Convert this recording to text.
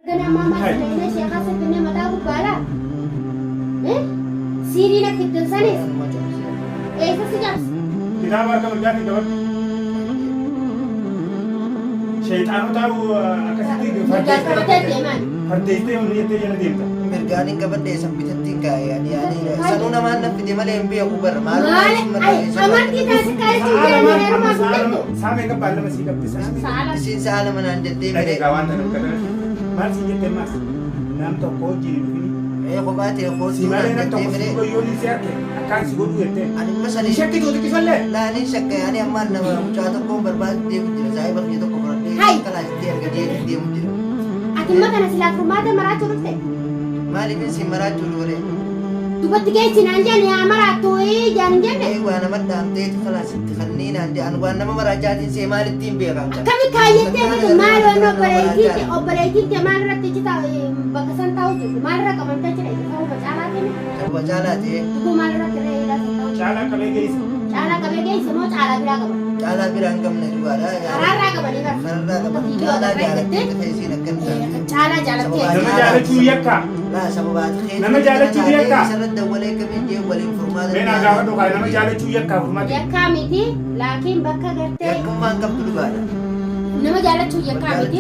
Gana mama sebenarnya siapa sebenarnya mata aku bala. Siri nak kita sanis. Itu sejak. Kita baru kerja di dalam. Syaitan tahu kasih Fardete yang dia yang dia. Mergani kabade sampai tinggal ya ni sanu nama anak dia malah MP aku bermalu. Amar kita sekali juga ni rumah kita. Sampai ke Palembang masih dapat salah. Sin salah mana ande dia Ada kawan tanam kata. Masih jadi mas. Nam to ko jiri begini. Aku baca aku Si mana nak to ko yoni siapa? Akan si guru itu. Ani masali Syakki tu kisah le. lah ni syakki ani amar nama ucap ko berbat dia saya bagi tu ko berbat. Kalau dia dia mungkin. Akin makan sila rumah ada maratu rute. Mali bin si maratu lore. Tu betul ke nanja ni maratu jangan. Wana madam te kelas khanni nanti anwan nama marajatin si mali tim be kan. Kami kaya te malu no operasi te malu rate kita bakasan tahu tu malu raka manta cina itu tahu bacala te. Coba cala te. Tu malu rate rela tahu. Cala kami guys. Cala kami guys semua cala bila kamu. Cala bilang kamu ni juga ada. Rara kamu ni kan. Rara kamu. Cala jalan kita sih nak kan. Cala jalan te. Nama jalan cuyak ka. Lah sama baat. Nama jalan cuyak ka. Sanad dawale kami je wali informasi. Bena agak tu kan nama jalan cuyak ka rumah. Ya kami ti, lakin bakka gerte. Ya kumang kam tu juga ada. Nama jalan cuyak kami ti.